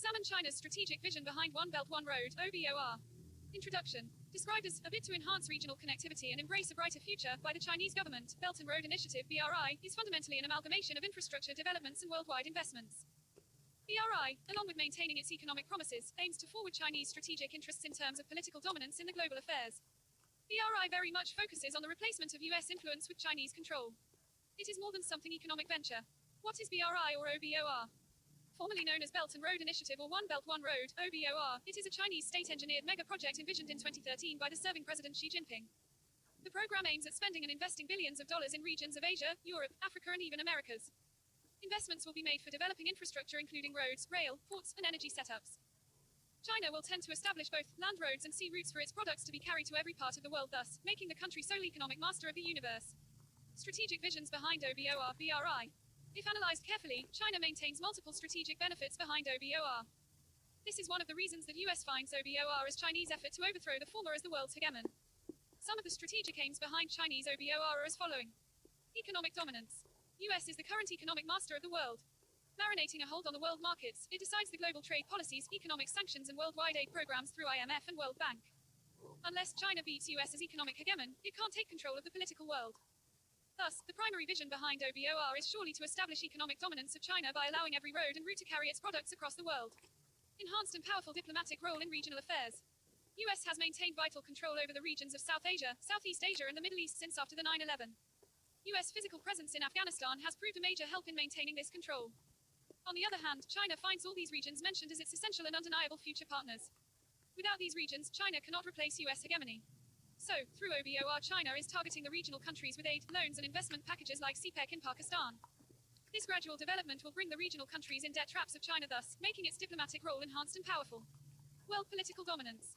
Examine China's strategic vision behind One Belt, One Road, OBOR. Introduction. Described as a bid to enhance regional connectivity and embrace a brighter future by the Chinese government, Belt and Road Initiative (BRI) is fundamentally an amalgamation of infrastructure developments and worldwide investments. BRI, along with maintaining its economic promises, aims to forward Chinese strategic interests in terms of political dominance in the global affairs. BRI very much focuses on the replacement of US influence with Chinese control. It is more than something economic venture. What is BRI or OBOR? Formerly known as Belt and Road Initiative or One Belt, One Road, OBOR, it is a Chinese state-engineered mega-project envisioned in 2013 by the serving President Xi Jinping. The program aims at spending and investing billions of dollars in regions of Asia, Europe, Africa and even Americas. Investments will be made for developing infrastructure including roads, rail, ports and energy setups. China will tend to establish both land roads and sea routes for its products to be carried to every part of the world, thus making the country sole economic master of the universe. Strategic visions behind OBOR BRI. If analyzed carefully, China maintains multiple strategic benefits behind OBOR. This is one of the reasons that US finds OBOR as Chinese effort to overthrow the former as the world's hegemon. Some of the strategic aims behind Chinese OBOR are as following. Economic dominance. US is the current economic master of the world. Marinating a hold on the world markets, it decides the global trade policies, economic sanctions and worldwide aid programs through IMF and World Bank. Unless China beats US as economic hegemon, it can't take control of the political world. Thus, the primary vision behind OBOR is surely to establish economic dominance of China by allowing every road and route to carry its products across the world. Enhanced and powerful diplomatic role in regional affairs. US has maintained vital control over the regions of South Asia, Southeast Asia and the Middle East since after the 9/11. US physical presence in Afghanistan has proved a major help in maintaining this control. On the other hand, China finds all these regions mentioned as its essential and undeniable future partners. Without these regions, China cannot replace US hegemony. So, through OBOR, China is targeting the regional countries with aid, loans and investment packages like CPEC in Pakistan. This gradual development will bring the regional countries in debt traps of China, thus making its diplomatic role enhanced and powerful. World political dominance.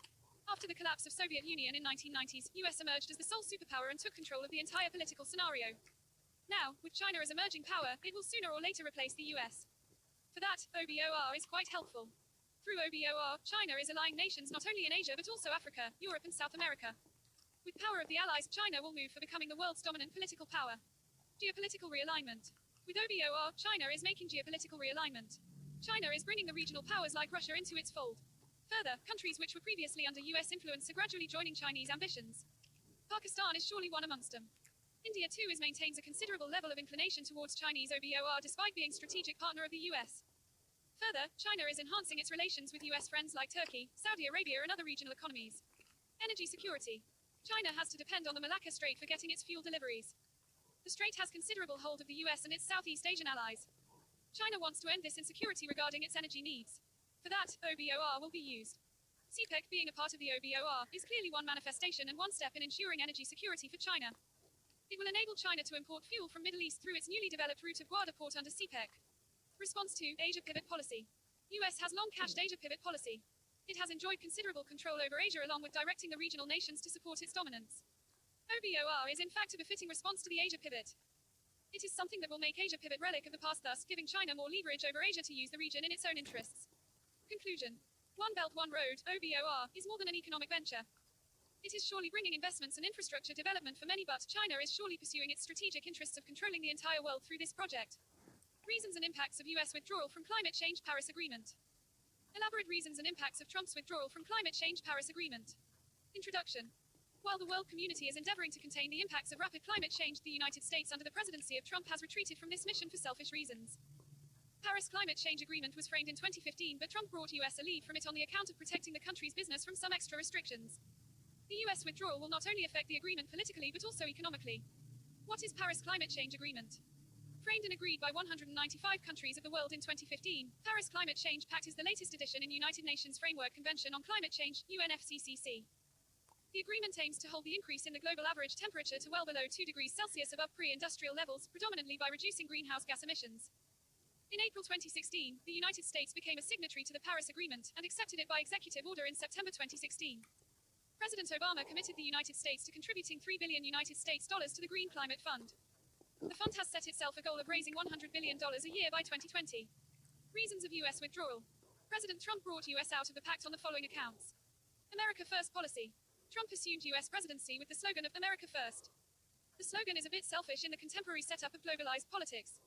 After the collapse of Soviet Union in 1990s, US emerged as the sole superpower and took control of the entire political scenario. Now, with China as emerging power, it will sooner or later replace the US. For that, OBOR is quite helpful. Through OBOR, China is allying nations not only in Asia but also Africa, Europe and South America. With power of the allies, China will move for becoming the world's dominant political power. Geopolitical realignment. With OBOR, China is making geopolitical realignment. China is bringing the regional powers like Russia into its fold. Further, countries which were previously under US influence are gradually joining Chinese ambitions. Pakistan is surely one amongst them. India too maintains a considerable level of inclination towards Chinese OBOR despite being strategic partner of the US. Further, China is enhancing its relations with US friends like Turkey, Saudi Arabia and other regional economies. Energy security. China has to depend on the Malacca Strait for getting its fuel deliveries. The strait has considerable hold of the US and its Southeast Asian allies. China wants to end this insecurity regarding its energy needs. For that, OBOR will be used. CPEC, being a part of the OBOR, is clearly one manifestation and one step in ensuring energy security for China. It will enable China to import fuel from Middle East through its newly developed route of Guarda Port under CPEC. Response to Asia Pivot Policy. US has long cashed Asia Pivot Policy. It has enjoyed considerable control over Asia along with directing the regional nations to support its dominance. OBOR is in fact a befitting response to the Asia Pivot. It is something that will make Asia Pivot relic of the past, thus giving China more leverage over Asia to use the region in its own interests. Conclusion. One Belt, One Road, OBOR, is more than an economic venture. It is surely bringing investments and infrastructure development for many, but China is surely pursuing its strategic interests of controlling the entire world through this project. Reasons and impacts of US withdrawal from climate change Paris Agreement. Elaborate reasons and impacts of Trump's withdrawal from climate change Paris Agreement. Introduction. While the world community is endeavoring to contain the impacts of rapid climate change, the United States under the presidency of Trump has retreated from this mission for selfish reasons. Paris Climate Change Agreement was framed in 2015, but Trump brought US a lead from it on the account of protecting the country's business from some extra restrictions. The US withdrawal will not only affect the agreement politically but also economically. What is Paris Climate Change Agreement? Framed and agreed by 195 countries of the world in 2015, Paris Climate Change Pact is the latest addition in United Nations Framework Convention on Climate Change, UNFCCC. The agreement aims to hold the increase in the global average temperature to well below 2 degrees Celsius above pre-industrial levels, predominantly by reducing greenhouse gas emissions. In April 2016, the United States became a signatory to the Paris Agreement and accepted it by executive order in September 2016. President Obama committed the United States to contributing $3 billion United States dollars to the Green Climate Fund. The fund has set itself a goal of raising $100 billion a year by 2020. Reasons of US withdrawal. President Trump brought US out of the pact on the following accounts. America First policy. Trump assumed US presidency with the slogan of America First. The slogan is a bit selfish in the contemporary setup of globalized politics.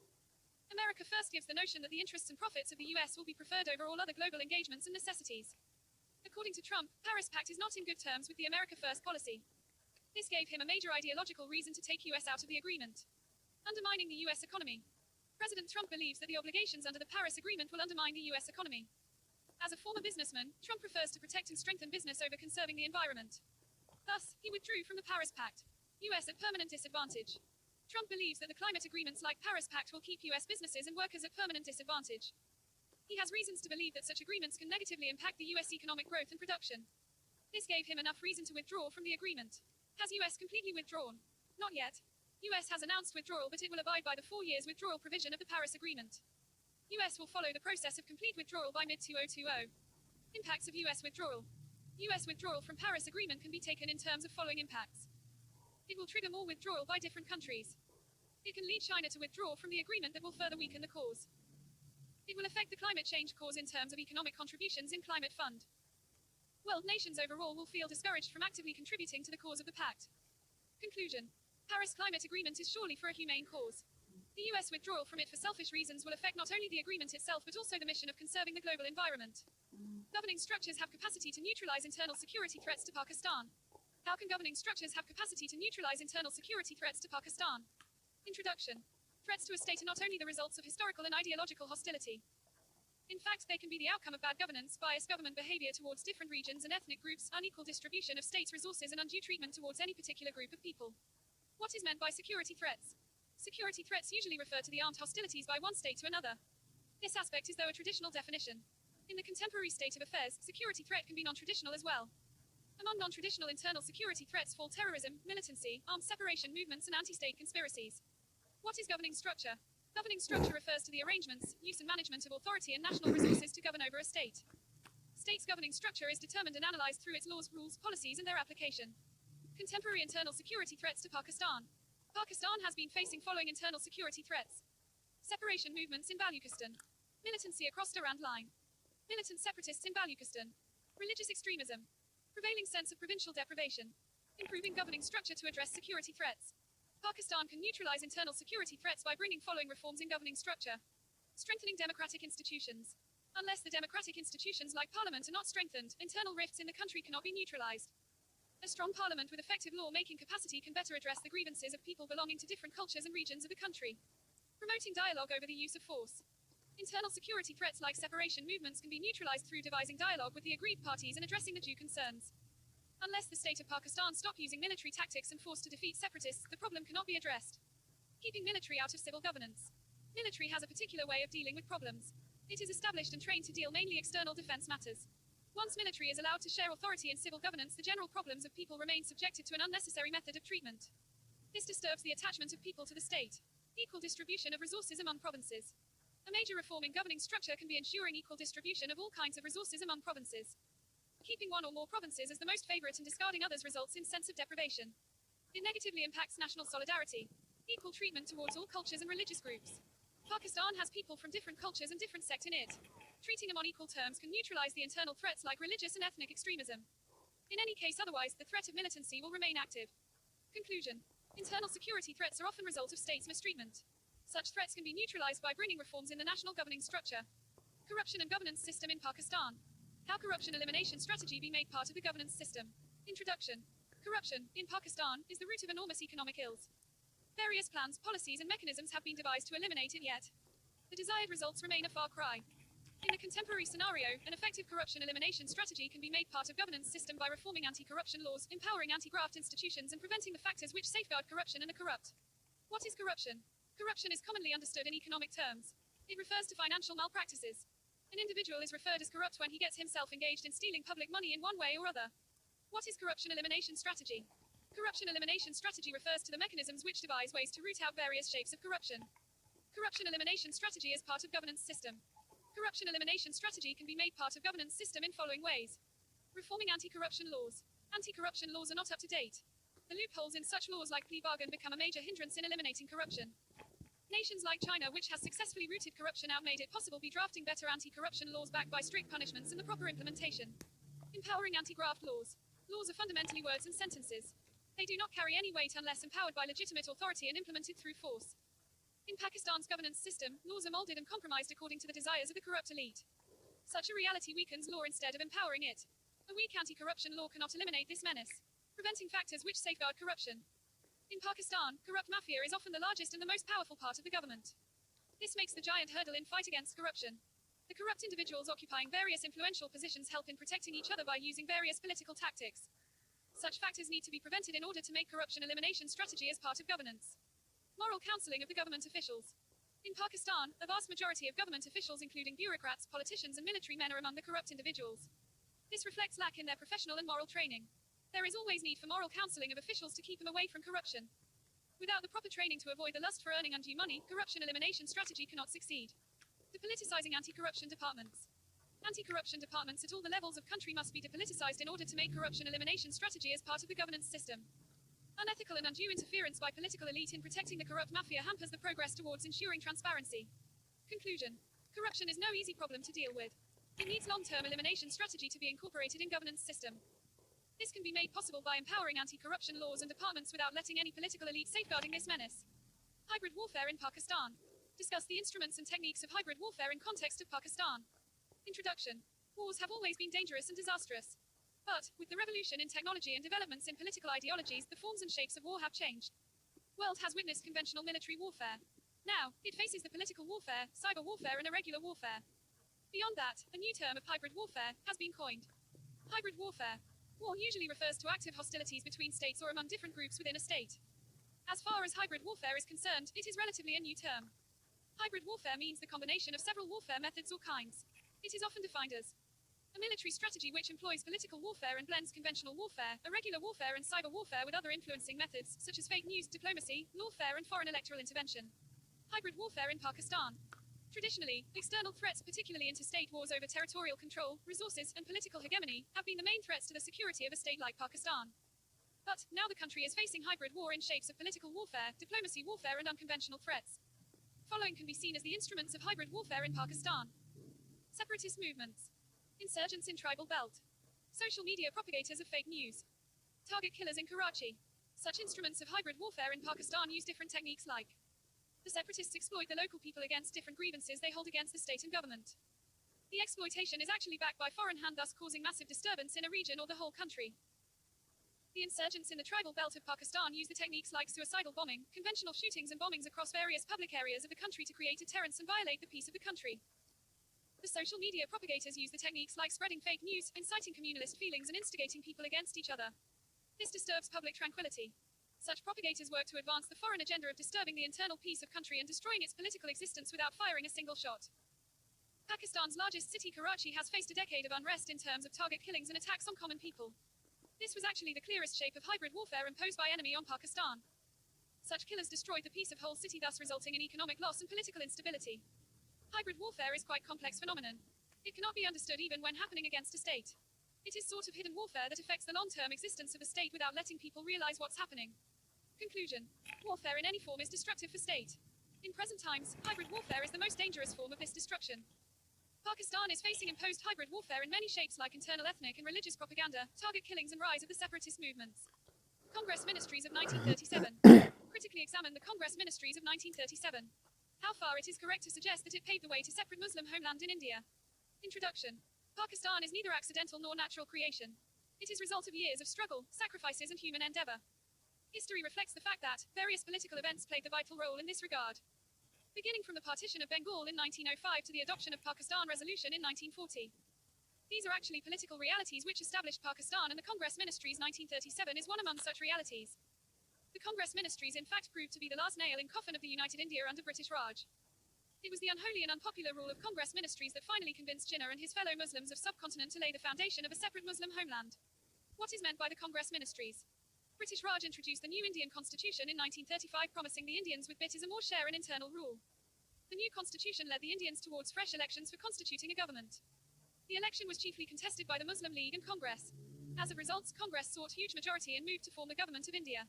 America first gives the notion that the interests and profits of the US will be preferred over all other global engagements and necessities. According to Trump, Paris Pact is not in good terms with the America First policy. This gave him a major ideological reason to take US out of the agreement. Undermining the US economy. President Trump believes that the obligations under the Paris Agreement will undermine the US economy. As a former businessman, Trump prefers to protect and strengthen business over conserving the environment. Thus, he withdrew from the Paris Pact. US at permanent disadvantage. Trump believes that the climate agreements like Paris Pact will keep US businesses and workers at permanent disadvantage. He has reasons to believe that such agreements can negatively impact the US economic growth and production. This gave him enough reason to withdraw from the agreement. Has US completely withdrawn? Not yet. US has announced withdrawal, but it will abide by the 4 years withdrawal provision of the Paris Agreement. US will follow the process of complete withdrawal by mid-2020. Impacts of US withdrawal. US withdrawal from Paris Agreement can be taken in terms of following impacts. It will trigger more withdrawal by different countries. It can lead China to withdraw from the agreement that will further weaken the cause. It will affect the climate change cause in terms of economic contributions in climate fund. World nations overall will feel discouraged from actively contributing to the cause of the pact. Conclusion. Paris Climate Agreement is surely for a humane cause. The US withdrawal from it for selfish reasons will affect not only the agreement itself but also the mission of conserving the global environment. Governing structures have capacity to neutralize internal security threats to Pakistan. How can governing structures have capacity to neutralize internal security threats to Pakistan? Introduction. Threats to a state are not only the results of historical and ideological hostility. In fact, they can be the outcome of bad governance, biased government behavior towards different regions and ethnic groups, unequal distribution of states' resources, and undue treatment towards any particular group of people. What is meant by security threats? Security threats usually refer to the armed hostilities by one state to another. This aspect is, though, a traditional definition. In the contemporary state of affairs, security threat can be non-traditional as well. Among non-traditional internal security threats fall terrorism, militancy, armed separation movements, and anti-state conspiracies. What is governing structure? Governing structure refers to the arrangements, use and management of authority and national resources to govern over a state. State's governing structure is determined and analyzed through its laws, rules, policies, and their application. Contemporary internal security threats to Pakistan. Pakistan has been facing following internal security threats. Separation movements in Baluchistan. Militancy across Durand Line. Militant separatists in Baluchistan. Religious extremism. Prevailing sense of provincial deprivation. Improving governing structure to address security threats. Pakistan can neutralize internal security threats by bringing following reforms in governing structure. Strengthening democratic institutions. Unless the democratic institutions like parliament are not strengthened, internal rifts in the country cannot be neutralized. A strong parliament with effective law-making capacity can better address the grievances of people belonging to different cultures and regions of the country. Promoting dialogue over the use of force. Internal security threats like separation movements can be neutralized through devising dialogue with the aggrieved parties and addressing the due concerns. Unless the state of Pakistan stop using military tactics and force to defeat separatists, the problem cannot be addressed. Keeping military out of civil governance. Military has a particular way of dealing with problems. It is established and trained to deal mainly external defense matters. Once military is allowed to share authority in civil governance, the general problems of people remain subjected to an unnecessary method of treatment. This disturbs the attachment of people to the state. Equal distribution of resources among provinces. A major reform in governing structure can be ensuring equal distribution of all kinds of resources among provinces. Keeping one or more provinces as the most favorite and discarding others results in sense of deprivation. It negatively impacts national solidarity. Equal treatment towards all cultures and religious groups. Pakistan has people from different cultures and different sects in it. Treating them on equal terms can neutralize the internal threats like religious and ethnic extremism. In any case otherwise, the threat of militancy will remain active. Conclusion. Internal security threats are often result of states' mistreatment. Such threats can be neutralized by bringing reforms in the national governing structure. Corruption and governance system in Pakistan. How corruption elimination strategy be made part of the governance system. Introduction. Corruption, in Pakistan, is the root of enormous economic ills. Various plans, policies, and mechanisms have been devised to eliminate it yet. The desired results remain a far cry. In the contemporary scenario, an effective corruption elimination strategy can be made part of governance system by reforming anti-corruption laws, empowering anti-graft institutions, and preventing the factors which safeguard corruption and the corrupt. What is corruption? Corruption is commonly understood in economic terms. It refers to financial malpractices. An individual is referred as corrupt when he gets himself engaged in stealing public money in one way or other. What is corruption elimination strategy? Corruption elimination strategy refers to the mechanisms which devise ways to root out various shapes of corruption. Corruption elimination strategy is part of governance system. Corruption elimination strategy can be made part of governance system in following ways. Reforming anti-corruption laws. Anti-corruption laws are not up to date. The loopholes in such laws like plea bargain become a major hindrance in eliminating corruption. Nations like China, which has successfully rooted corruption out, made it possible be drafting better anti-corruption laws backed by strict punishments and the proper implementation. Empowering anti-graft laws. Laws are fundamentally words and sentences. They do not carry any weight unless empowered by legitimate authority and implemented through force. In Pakistan's governance system, laws are molded and compromised according to the desires of the corrupt elite. Such a reality weakens law instead of empowering it. A weak anti-corruption law cannot eliminate this menace, preventing factors which safeguard corruption. In Pakistan, corrupt mafia is often the largest and the most powerful part of the government. This makes the giant hurdle in fight against corruption. The corrupt individuals occupying various influential positions help in protecting each other by using various political tactics. Such factors need to be prevented in order to make corruption elimination strategy as part of governance. Moral counseling of the government officials. In Pakistan, a vast majority of government officials, including bureaucrats, politicians, and military men, are among the corrupt individuals. This reflects lack in their professional and moral training. There is always need for moral counseling of officials to keep them away from corruption. Without the proper training to avoid the lust for earning undue money, corruption elimination strategy cannot succeed. Depoliticizing anti-corruption departments. Anti-corruption departments at all the levels of country must be depoliticized in order to make corruption elimination strategy as part of the governance system. Unethical and undue interference by political elite in protecting the corrupt mafia hampers the progress towards ensuring transparency. Conclusion. Corruption is no easy problem to deal with. It needs long-term elimination strategy to be incorporated in governance system. This can be made possible by empowering anti-corruption laws and departments without letting any political elite safeguarding this menace. Hybrid warfare in Pakistan. Discuss the instruments and techniques of hybrid warfare in context of Pakistan. Introduction. Wars have always been dangerous and disastrous. But, with the revolution in technology and developments in political ideologies, the forms and shapes of war have changed. World has witnessed conventional military warfare. Now, it faces the political warfare, cyber warfare, and irregular warfare. Beyond that, a new term of hybrid warfare has been coined. Hybrid warfare. War usually refers to active hostilities between states or among different groups within a state. As far as hybrid warfare is concerned, it is relatively a new term. Hybrid warfare means the combination of several warfare methods or kinds. It is often defined as a military strategy which employs political warfare and blends conventional warfare, irregular warfare, and cyber warfare with other influencing methods, such as fake news, diplomacy, lawfare, and foreign electoral intervention. Hybrid warfare in Pakistan. Traditionally, external threats, particularly interstate wars over territorial control, resources, and political hegemony, have been the main threats to the security of a state like Pakistan. But, now the country is facing hybrid war in shapes of political warfare, diplomacy warfare, and unconventional threats. Following can be seen as the instruments of hybrid warfare in Pakistan. Separatist movements. Insurgents in tribal belt. Social media propagators of fake news. Target killers in Karachi. Such instruments of hybrid warfare in Pakistan use different techniques like the separatists exploit the local people against different grievances they hold against the state and government. The exploitation is actually backed by foreign hand, thus causing massive disturbance in a region or the whole country. The insurgents in the tribal belt of Pakistan use the techniques like suicidal bombing, conventional shootings, and bombings across various public areas of the country to create deterrence and violate the peace of the country. The social media propagators use the techniques like spreading fake news, inciting communalist feelings, and instigating people against each other. This disturbs public tranquility. Such propagators work to advance the foreign agenda of disturbing the internal peace of country and destroying its political existence without firing a single shot. Pakistan's largest city, Karachi, has faced a decade of unrest in terms of target killings and attacks on common people. This was actually the clearest shape of hybrid warfare imposed by enemy on Pakistan. Such killers destroyed the peace of whole city, thus resulting in economic loss and political instability. Hybrid warfare is quite complex phenomenon. It cannot be understood even when happening against a state. It is sort of hidden warfare that affects the long-term existence of a state without letting people realize what's happening. Conclusion. Warfare in any form is destructive for state. In present times, hybrid warfare is the most dangerous form of this destruction. Pakistan is facing imposed hybrid warfare in many shapes like internal ethnic and religious propaganda, target killings, and rise of the separatist movements. Congress Ministries of 1937. Critically examine the Congress Ministries of 1937. How far it is correct to suggest that it paved the way to separate Muslim homeland in India. Introduction. Pakistan is neither accidental nor natural creation. It is result of years of struggle, sacrifices, and human endeavor. History reflects the fact that various political events played the vital role in this regard. Beginning from the partition of Bengal in 1905 to the adoption of Pakistan Resolution in 1940. These are actually political realities which established Pakistan, and the Congress Ministries 1937 is one among such realities. The Congress Ministries in fact proved to be the last nail in coffin of the United India under British Raj. It was the unholy and unpopular rule of Congress Ministries that finally convinced Jinnah and his fellow Muslims of subcontinent to lay the foundation of a separate Muslim homeland. What is meant by the Congress Ministries? British Raj introduced the new Indian Constitution in 1935, promising the Indians with bit a more share in internal rule. The new constitution led the Indians towards fresh elections for constituting a government. The election was chiefly contested by the Muslim League and Congress. As a result, Congress sought huge majority and moved to form the government of India.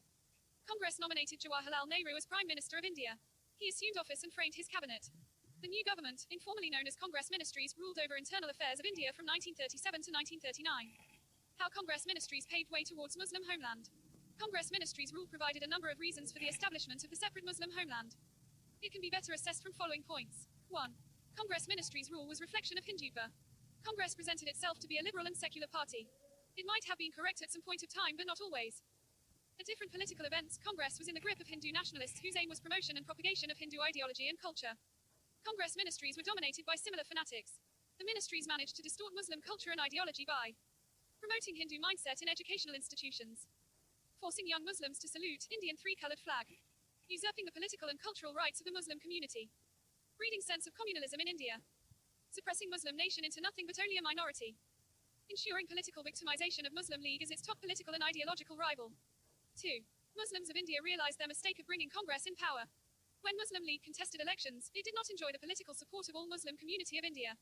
Congress nominated Jawaharlal Nehru as Prime Minister of India. He assumed office and framed his cabinet. The new government, informally known as Congress Ministries, ruled over internal affairs of India from 1937 to 1939. How Congress Ministries paved way towards Muslim homeland. Congress Ministries' rule provided a number of reasons for the establishment of the separate Muslim homeland. It can be better assessed from following points. 1. Congress Ministry's rule was reflection of Hindutva. Congress presented itself to be a liberal and secular party. It might have been correct at some point of time, but not always. At different political events, Congress was in the grip of Hindu nationalists whose aim was promotion and propagation of Hindu ideology and culture. Congress ministries were dominated by similar fanatics. The ministries managed to distort Muslim culture and ideology by promoting Hindu mindset in educational institutions, forcing young Muslims to salute Indian three-colored flag, usurping the political and cultural rights of the Muslim community, breeding sense of communalism in India, suppressing Muslim nation into nothing but only a minority, ensuring political victimization of Muslim League as its top political and ideological rival. 2. Muslims of India realized their mistake of bringing Congress in power. When Muslim League contested elections, it did not enjoy the political support of all Muslim community of India.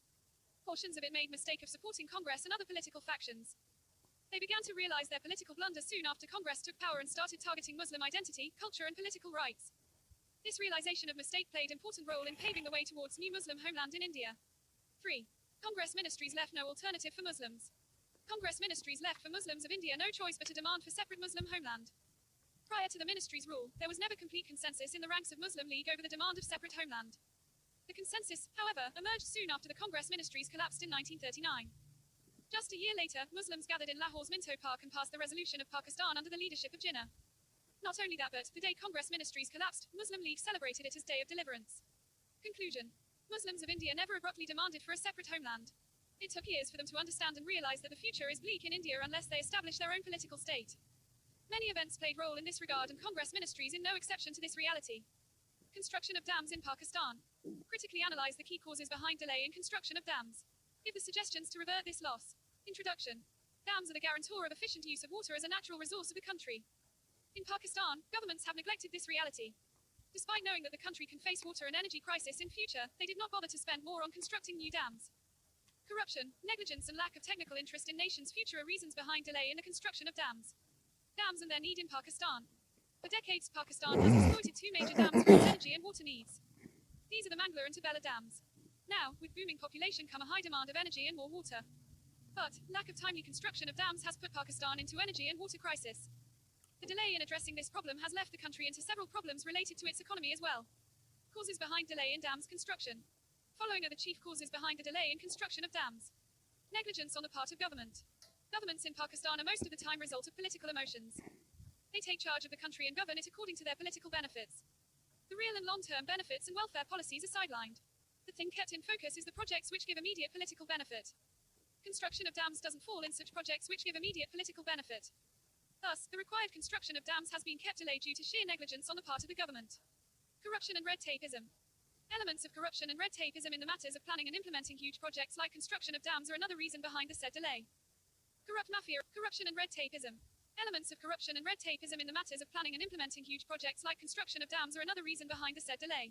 Portions of it made mistake of supporting Congress and other political factions. They began to realize their political blunder soon after Congress took power and started targeting Muslim identity, culture and political rights. This realization of mistake played important role in paving the way towards new Muslim homeland in India. 3. Congress ministries left no alternative for Muslims. Congress ministries left for Muslims of India no choice but a demand for separate Muslim homeland. Prior to the ministry's rule, there was never complete consensus in the ranks of Muslim League over the demand of separate homeland. The consensus, however, emerged soon after the Congress ministries collapsed in 1939. Just a year later, Muslims gathered in Lahore's Minto Park and passed the resolution of Pakistan under the leadership of Jinnah. Not only that, but the day Congress ministries collapsed, Muslim League celebrated it as Day of Deliverance. Conclusion. Muslims of India never abruptly demanded for a separate homeland. It took years for them to understand and realize that the future is bleak in India unless they establish their own political state. Many events played role in this regard, and Congress ministries in no exception to this reality. Construction of dams in Pakistan. Critically analyze the key causes behind delay in construction of dams. Give the suggestions to revert this loss. Introduction. Dams are the guarantor of efficient use of water as a natural resource of the country. In Pakistan, governments have neglected this reality. Despite knowing that the country can face water and energy crisis in future, they did not bother to spend more on constructing new dams. Corruption, negligence and lack of technical interest in nation's future are reasons behind delay in the construction of dams. Dams and their need in Pakistan. For decades, Pakistan has exploited two major dams for its energy and water needs. These are the Mangla and Tabela dams. Now, with booming population come a high demand of energy and more water. But, lack of timely construction of dams has put Pakistan into energy and water crisis. The delay in addressing this problem has left the country into several problems related to its economy as well. Causes behind delay in dams construction. Following are the chief causes behind the delay in construction of dams. Negligence on the part of government. Governments in Pakistan are most of the time result of political emotions. They take charge of the country and govern it according to their political benefits. The real and long-term benefits and welfare policies are sidelined. The thing kept in focus is the projects which give immediate political benefit. Construction of dams doesn't fall in such projects which give immediate political benefit. Thus, the required construction of dams has been kept delayed due to sheer negligence on the part of the government. Corruption and red tapeism. Elements of corruption and red tapeism in the matters of planning and implementing huge projects like construction of dams are another reason behind the said delay. Corrupt mafia, corruption and red tapeism. Elements of corruption and red tapeism in the matters of planning and implementing huge projects like construction of dams are another reason behind the said delay.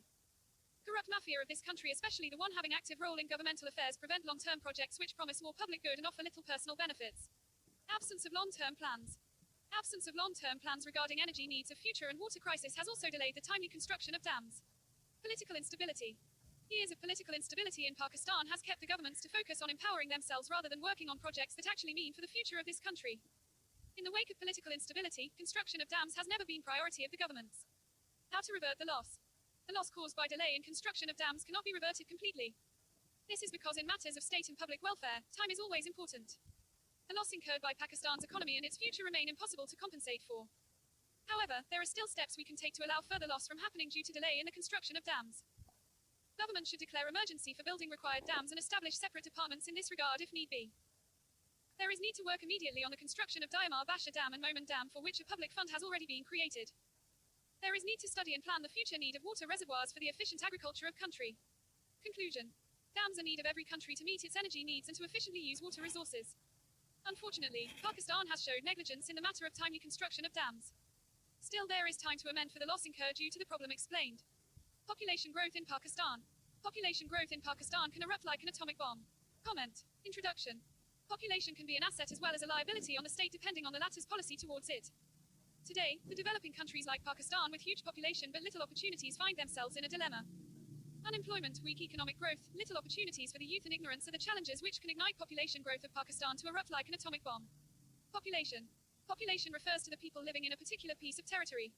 Corrupt mafia of this country, especially the one having active role in governmental affairs, prevent long-term projects which promise more public good and offer little personal benefits. Absence of long-term plans. Absence of long-term plans regarding energy needs of future and water crisis has also delayed the timely construction of dams. Political instability. Years of political instability in Pakistan has kept the governments to focus on empowering themselves rather than working on projects that actually mean for the future of this country. In the wake of political instability, construction of dams has never been priority of the governments. How to revert the loss. The loss caused by delay in construction of dams cannot be reverted completely. This is because in matters of state and public welfare, time is always important. The loss incurred by Pakistan's economy and its future remain impossible to compensate for. However, there are still steps we can take to allow further loss from happening due to delay in the construction of dams. Government should declare emergency for building required dams and establish separate departments in this regard if need be. There is need to work immediately on the construction of Diamar Basha Dam and Moman Dam, for which a public fund has already been created. There is need to study and plan the future need of water reservoirs for the efficient agriculture of country. Conclusion. Dams are need of every country to meet its energy needs and to efficiently use water resources. Unfortunately, Pakistan has showed negligence in the matter of timely construction of dams. Still, there is time to amend for the loss incurred due to the problem explained. Population growth in Pakistan. Population growth in Pakistan can erupt like an atomic bomb. Comment. Introduction. Population can be an asset as well as a liability on the state depending on the latter's policy towards it. Today, the developing countries like Pakistan with huge population but little opportunities find themselves in a dilemma. Unemployment, weak economic growth, little opportunities for the youth and ignorance are the challenges which can ignite population growth of Pakistan to erupt like an atomic bomb. Population. Population refers to the people living in a particular piece of territory.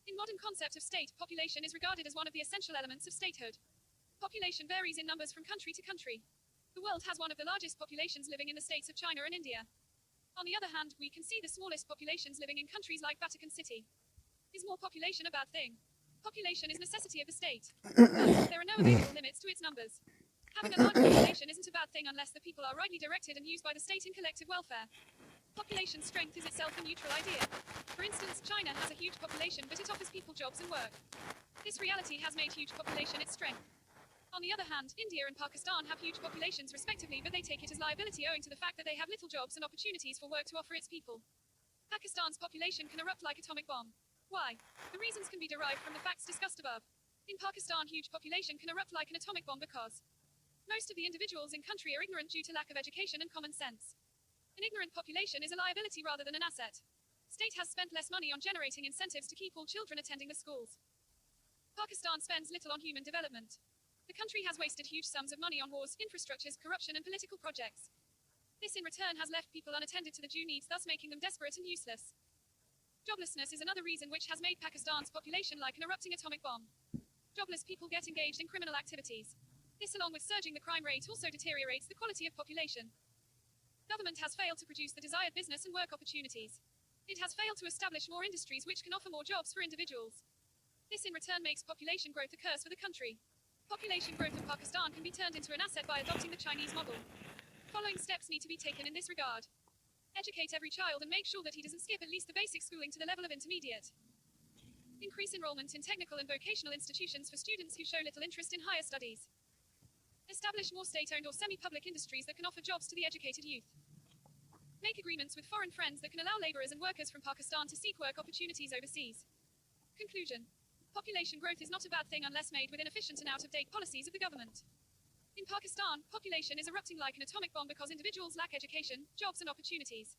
In modern concept of state, population is regarded as one of the essential elements of statehood. Population varies in numbers from country to country. The world has one of the largest populations living in the states of China and India. On the other hand, we can see the smallest populations living in countries like Vatican City. Is more population a bad thing? Population is necessity of the state. But there are no available limits to its numbers. Having a large population isn't a bad thing unless the people are rightly directed and used by the state in collective welfare. Population strength is itself a neutral idea. For instance, China has a huge population, but it offers people jobs and work. This reality has made huge population its strength. On the other hand, India and Pakistan have huge populations respectively, but they take it as liability owing to the fact that they have little jobs and opportunities for work to offer its people. Pakistan's population can erupt like atomic bomb. Why? The reasons can be derived from the facts discussed above. In Pakistan, huge population can erupt like an atomic bomb because most of the individuals in country are ignorant due to lack of education and common sense. An ignorant population is a liability rather than an asset. State has spent less money on generating incentives to keep all children attending the schools. Pakistan spends little on human development. The country has wasted huge sums of money on wars, infrastructures, corruption and political projects. This in return has left people unattended to the due needs, thus making them desperate and useless. Joblessness is another reason which has made Pakistan's population like an erupting atomic bomb. Jobless people get engaged in criminal activities. This, along with surging the crime rate, also deteriorates the quality of population. Government has failed to produce the desired business and work opportunities. It has failed to establish more industries which can offer more jobs for individuals. This in return makes population growth a curse for the country. Population growth in Pakistan can be turned into an asset by adopting the Chinese model. Following steps need to be taken in this regard. Educate every child and make sure that he doesn't skip at least the basic schooling to the level of intermediate. Increase enrollment in technical and vocational institutions for students who show little interest in higher studies. Establish more state-owned or semi-public industries that can offer jobs to the educated youth. Make agreements with foreign friends that can allow laborers and workers from Pakistan to seek work opportunities overseas. Conclusion. Population growth is not a bad thing unless made with inefficient and out-of-date policies of the government. In Pakistan, population is erupting like an atomic bomb because individuals lack education, jobs and opportunities.